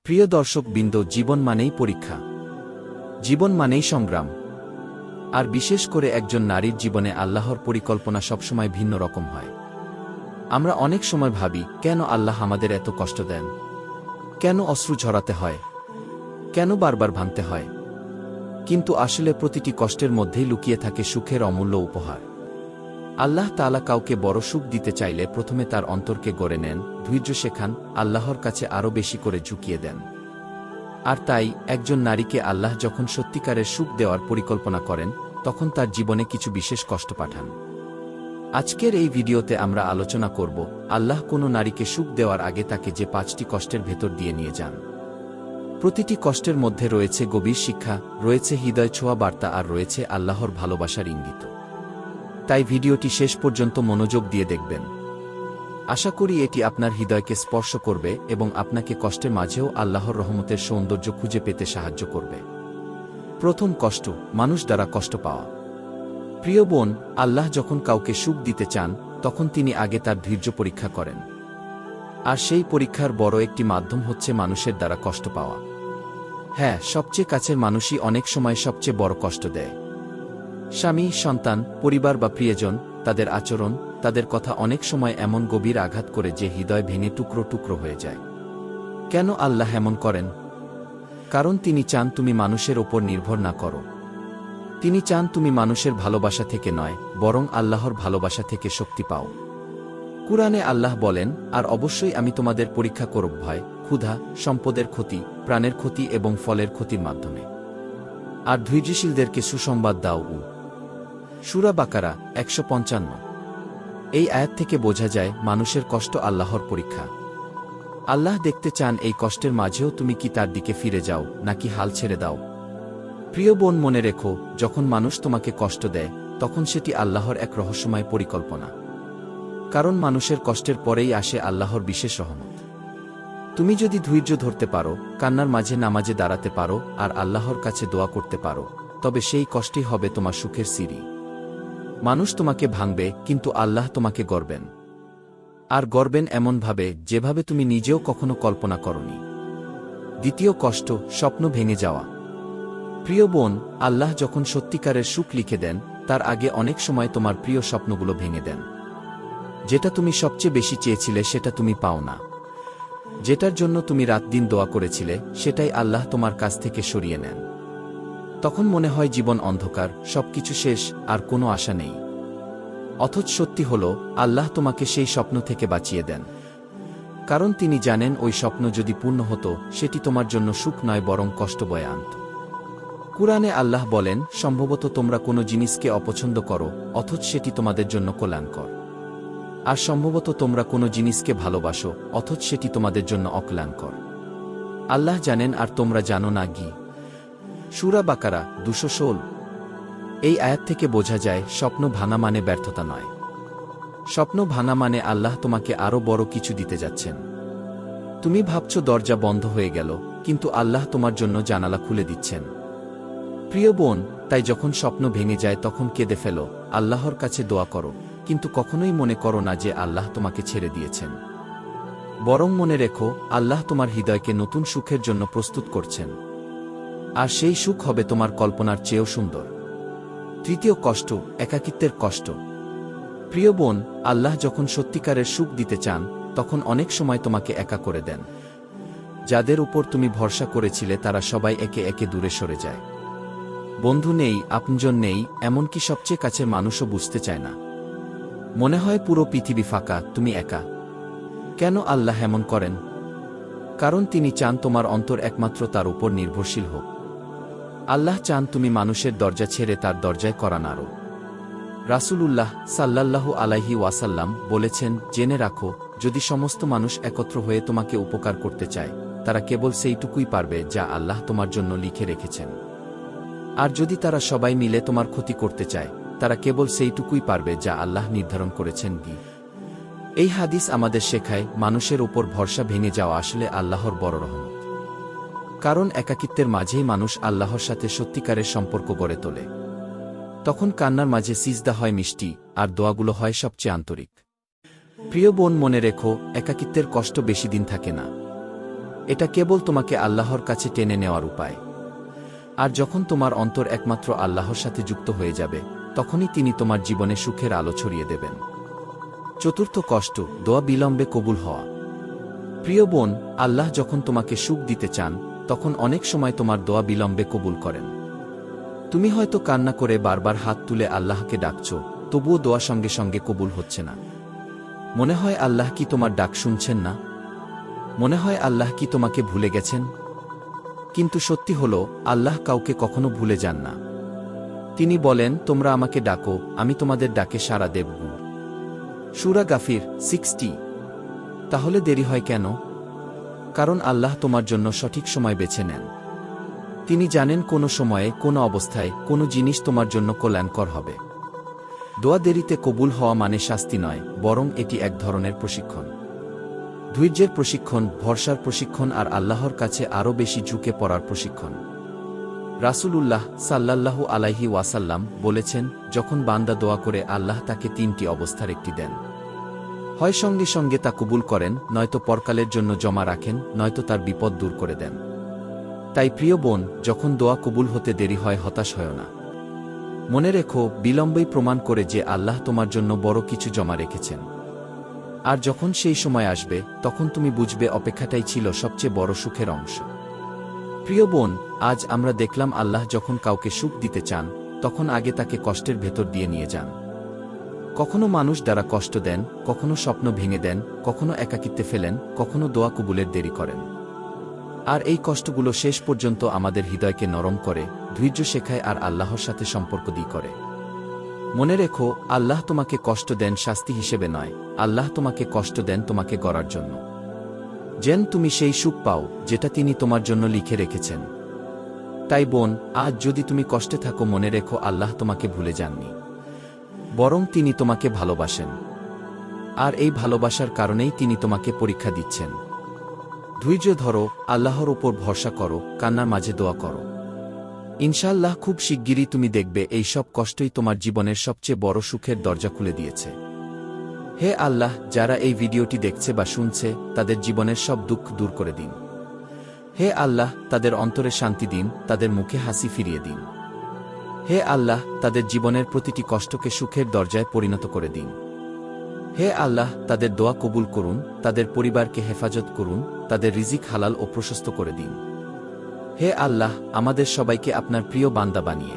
প্রিয় দর্শকবৃন্দ, জীবন মানেই পরীক্ষা, জীবন মানেই সংগ্রাম। আর বিশেষ করে একজন নারীর জীবনে আল্লাহর পরিকল্পনা সবসময় ভিন্ন রকম হয়। আমরা অনেক সময় ভাবি, কেন আল্লাহ আমাদের এত কষ্ট দেন? কেন অশ্রু ঝরাতে হয়? কেন বারবার ভাঙতে হয়? কিন্তু আসলে প্রতিটি কষ্টের মধ্যেই লুকিয়ে থাকে সুখের অমূল্য উপহার। আল্লাহ তাআলা কাউকে বড় সুখ দিতে চাইলে প্রথমে তার অন্তরকে গড়ে নেন, ধৈর্য শেখান, আল্লাহর কাছে আরও বেশি করে ঝুঁকিয়ে দেন। আর তাই একজন নারীকে আল্লাহ যখন সত্যিকারের সুখ দেওয়ার পরিকল্পনা করেন, তখন তার জীবনে কিছু বিশেষ কষ্ট পাঠান। আজকের এই ভিডিওতে আমরা আলোচনা করব আল্লাহ কোনো নারীকে সুখ দেওয়ার আগে তাকে যে 5টি কষ্টের ভেতর দিয়ে নিয়ে যান। প্রতিটি কষ্টের মধ্যে রয়েছে গভীর শিক্ষা, রয়েছে হৃদয় ছোঁয়া বার্তা, আর রয়েছে আল্লাহর ভালোবাসার ইঙ্গিত। তাই ভিডিওটি শেষ পর্যন্ত মনোযোগ দিয়ে দেখবেন। আশা করি এটি আপনার হৃদয়কে স্পর্শ করবে এবং আপনাকে কষ্টের মাঝেও আল্লাহর রহমতের সৌন্দর্য খুঁজে পেতে সাহায্য করবে। প্রথম কষ্ট, মানুষ দ্বারা কষ্ট পাওয়া। প্রিয় বোন, আল্লাহ যখন কাউকে সুখ দিতে চান, তখন তিনি আগে তার ধৈর্য পরীক্ষা করেন। আর সেই পরীক্ষার বড় একটি মাধ্যম হচ্ছে মানুষের দ্বারা কষ্ট পাওয়া। হ্যাঁ, সবচেয়ে কাছের মানুষই অনেক সময় সবচেয়ে বড় কষ্ট দেয়। স্বামী, সন্তান, পরিবার বা প্রিয়জন, তাদের আচরণ, তাদের কথা অনেক সময় এমন গভীর আঘাত করে যে হৃদয় ভেঙে টুকরো টুকরো হয়ে যায়। কেন আল্লাহ এমন করেন? কারণ তিনি চান তুমি মানুষের ওপর নির্ভর না করো। তিনি চান তুমি মানুষের ভালোবাসা থেকে নয়, বরং আল্লাহর ভালোবাসা থেকে শক্তি পাও। কুরআনে আল্লাহ বলেন, আর অবশ্যই আমি তোমাদের পরীক্ষা করব ভয়, ক্ষুধা, সম্পদের ক্ষতি, প্রাণের ক্ষতি এবং ফলের ক্ষতির মাধ্যমে। আর ধৈর্যশীলদেরকে সুসংবাদ দাও। সূরা বাকারা 155। এই আয়াত থেকে বোঝা যায় মানুষের কষ্ট আল্লাহর পরীক্ষা। আল্লাহ দেখতে চান এই কষ্টের মাঝেও তুমি কি তার দিকে ফিরে যাও, নাকি হাল ছেড়ে দাও। প্রিয় বোন, মনে রেখো, যখন মানুষ তোমাকে কষ্ট দেয়, তখন সেটি আল্লাহর এক রহস্যময় পরিকল্পনা। কারণ মানুষের কষ্টের পরেই আসে আল্লাহর বিশেষ রহমত। তুমি যদি ধৈর্য ধরতে পারো, কান্নার মাঝে নামাজে দাঁড়াতে পারো, আর আল্লাহর কাছে দোয়া করতে পারো, তবে সেই কষ্টই হবে তোমার সুখের সিঁড়ি। মানুষ তোমাকে ভাঙবে, কিন্তু আল্লাহ তোমাকে গড়বেন। আর গড়বেন এমনভাবে যেভাবে তুমি নিজেও কখনো কল্পনা করনি। দ্বিতীয় কষ্ট, স্বপ্ন ভেঙে যাওয়া। প্রিয় বোন, আল্লাহ যখন সত্যিকারের সুখ লিখে দেন, তার আগে অনেক সময় তোমার প্রিয় স্বপ্নগুলো ভেঙে দেন। যেটা তুমি সবচেয়ে বেশি চেয়েছিলে সেটা তুমি পাও না। যেটার জন্য তুমি রাত দিন দোয়া করেছিলে, সেটাই আল্লাহ তোমার কাছ থেকে সরিয়ে নেন। তখন মনে হয় জীবন অন্ধকার, সবকিছু শেষ, আর কোনো আশা নেই। অথচ সত্যি হল, আল্লাহ তোমাকে সেই স্বপ্ন থেকে বাঁচিয়ে দেন। কারণ তিনি জানেন ওই স্বপ্ন যদি পূর্ণ হতো, সেটি তোমার জন্য সুখ নয়, বরং কষ্ট বয়ে আনত। কুরআনে আল্লাহ বলেন, সম্ভবত তোমরা কোনো জিনিসকে অপছন্দ করো, অথচ সেটি তোমাদের জন্য কল্যাণকর। আর সম্ভবত তোমরা কোনো জিনিসকে ভালোবাসো, অথচ সেটি তোমাদের জন্য অকল্যাণকর। আল্লাহ জানেন আর তোমরা জানো না। সূরা বাকারা 216। এই আয়াত থেকে বোঝা যায় স্বপ্ন ভাঙা মানে ব্যর্থতা নয়। স্বপ্ন ভাঙা মানে আল্লাহ তোমাকে আরও বড় কিছু দিতে যাচ্ছেন। তুমি ভাবছ দরজা বন্ধ হয়ে গেল, কিন্তু আল্লাহ তোমার জন্য জানালা খুলে দিচ্ছেন। প্রিয় বোন, তাই যখন স্বপ্ন ভেঙে যায় তখন কেঁদে ফেলো, আল্লাহর কাছে দোয়া করো, কিন্তু কখনোই মনে করো না যে আল্লাহ তোমাকে ছেড়ে দিয়েছেন। বরং মনে রেখো, আল্লাহ তোমার হৃদয়কে নতুন সুখের জন্য প্রস্তুত করছেন। আর সেই সুখ হবে তোমার কল্পনার চেয়েও সুন্দর। তৃতীয় কষ্ট, একাকিত্বের কষ্ট। প্রিয় বোন, আল্লাহ যখন সত্যিকারের সুখ দিতে চান, তখন অনেক সময় তোমাকে একা করে দেন। যাদের উপর তুমি ভরসা করেছিলে তারা সবাই একে একে দূরে সরে যায়। বন্ধু নেই, আপনজন নেই, এমনকি সবচেয়ে কাছের মানুষও বুঝতে চায় না। মনে হয় পুরো পৃথিবী ফাঁকা, তুমি একা। কেন আল্লাহ এমন করেন? কারণ তিনি চান তোমার অন্তর একমাত্র তার উপর নির্ভরশীল হোক। আল্লাহ চান তুমি মানুষের দরজা ছেড়ে তার দরজায় কড়া নাড়ো। রাসূলুল্লাহ সাল্লাল্লাহু আলাইহি ওয়াসাল্লাম বলেছেন, জেনে রাখো, যদি সমস্ত মানুষ একত্র হয়ে তোমাকে উপকার করতে চায়, তারা কেবল সেইটুকুই পারবে যা আল্লাহ তোমার জন্য লিখে রেখেছেন। আর যদি তারা সবাই মিলে তোমার ক্ষতি করতে চায়, তারা কেবল সেইটুকুই পারবে যা আল্লাহ নির্ধারণ করেছেন। এই হাদিস আমাদের শেখায়, মানুষের উপর ভরসা ভেঙে যাওয়া আসলে আল্লাহর বড় রহমত। কারণ একাকিত্বের মাঝেই মানুষ আল্লাহর সাথে সত্যিকারের সম্পর্ক গড়ে তোলে। তখন কান্নার মাঝে সিজদা হয় মিষ্টি, আর দোয়াগুলো হয় সবচেয়ে আন্তরিক। প্রিয় বোন, মনে রেখো, একাকিত্বের কষ্ট বেশি দিন থাকে না। এটা কেবল তোমাকে আল্লাহর কাছে টেনে নেওয়ার উপায়। আর যখন তোমার অন্তর একমাত্র আল্লাহর সাথে যুক্ত হয়ে যাবে, তখনই তিনি তোমার জীবনে সুখের আলো ছড়িয়ে দেবেন। চতুর্থ কষ্ট, দোয়া বিলম্বে কবুল হওয়া। প্রিয় বোন, আল্লাহ যখন তোমাকে সুখ দিতে চান, তখন অনেক সময় তোমার দোয়া বিলম্বে কবুল করেন। তুমি হয়তো কান্না করে বারবার হাত তুলে আল্লাহকে ডাকছ, তবুও দোয়া সঙ্গে সঙ্গে কবুল হচ্ছে না। মনে হয় আল্লাহ কি তোমার ডাক শুনছেন না? মনে হয় আল্লাহ কি তোমাকে ভুলে গেছেন? কিন্তু সত্যি হল, আল্লাহ কাউকে কখনো ভুলে যান না। তিনি বলেন, তোমরা আমাকে ডাকো, আমি তোমাদের ডাকে সাড়া দেব। সূরা গাফির 60। তাহলে দেরি হয় কেন? কারণ আল্লাহ তোমার জন্য সঠিক সময় বেছে নেন। তিনি জানেন কোন সময়ে, কোন অবস্থায়, কোন জিনিস তোমার জন্য কল্যাণকর হবে। দোয়া দেরিতে কবুল হওয়া মানে শাস্তি নয়, বরং এটি এক ধরনের প্রশিক্ষণ। ধৈর্যের প্রশিক্ষণ, ভরসার প্রশিক্ষণ আর আল্লাহর কাছে আরও বেশি ঝুঁকে পড়ার প্রশিক্ষণ। রাসূলুল্লাহ সাল্লাল্লাহু আলাইহি ওয়াসাল্লাম বলেছেন, যখন বান্দা দোয়া করে আল্লাহ তাকে তিনটি অবস্থার একটি দেন। হয় সঙ্গে সঙ্গে তা কবুল করেন, নয়তো পরকালের জন্য জমা রাখেন, নয়তো তার বিপদ দূর করে দেন। তাই প্রিয় বোন, যখন দোয়া কবুল হতে দেরি হয়, হতাশ হয় না। মনে রেখো, বিলম্বেই প্রমাণ করে যে আল্লাহ তোমার জন্য বড় কিছু জমা রেখেছেন। আর যখন সেই সময় আসবে, তখন তুমি বুঝবে অপেক্ষাটাই ছিল সবচেয়ে বড় সুখের অংশ। প্রিয় বোন, আজ আমরা দেখলাম আল্লাহ যখন কাউকে সুখ দিতে চান, তখন আগে তাকে কষ্টের ভেতর দিয়ে নিয়ে যান। কখনো মানুষ দ্বারা কষ্ট দেন, কখনো স্বপ্ন ভেঙে দেন, কখনো একাকিত্বে ফেলেন, কখনো দোয়া কবুলের দেরি করেন। আর এই কষ্টগুলো শেষ পর্যন্ত আমাদের হৃদয়কে নরম করে, ধৈর্য শেখায় আর আল্লাহর সাথে সম্পর্ক দিয়ে করে। মনে রেখো, আল্লাহ তোমাকে কষ্ট দেন শাস্তি হিসেবে নয়, আল্লাহ তোমাকে কষ্ট দেন তোমাকে গড়ার জন্য। যেন তুমি সেই সুখ পাও যেটা তিনি তোমার জন্য লিখে রেখেছেন। তাই বোন, আজ যদি তুমি কষ্টে থাকো, মনে রেখো আল্লাহ তোমাকে ভুলে যাননি, বরং তিনি তোমাকে ভালোবাসেন। আর এই ভালোবাসার কারণেই তিনি তোমাকে পরীক্ষা দিচ্ছেন। ধৈর্য ধরো, আল্লাহর ওপর ভরসা করো, কান্নার মাঝে দোয়া করো। ইনশাআল্লাহ খুব শিগগিরই তুমি দেখবে এই সব কষ্টই তোমার জীবনের সবচেয়ে বড় সুখের দরজা খুলে দিয়েছে। হে আল্লাহ, যারা এই ভিডিওটি দেখছে বা শুনছে, তাদের জীবনের সব দুঃখ দূর করে দিন। হে আল্লাহ, তাদের অন্তরে শান্তি দিন, তাদের মুখে হাসি ফিরিয়ে দিন। হে আল্লাহ, তাদের জীবনের প্রতিটি কষ্টকে সুখের দরজায় পরিণত করে দিন। হে আল্লাহ, তাদের দোয়া কবুল করুন, তাদের পরিবারকে হেফাজত করুন, তাদের রিজিক হালাল ও প্রশস্ত করে দিন। হে আল্লাহ, আমাদের সবাইকে আপনার প্রিয় বান্দা বানিয়ে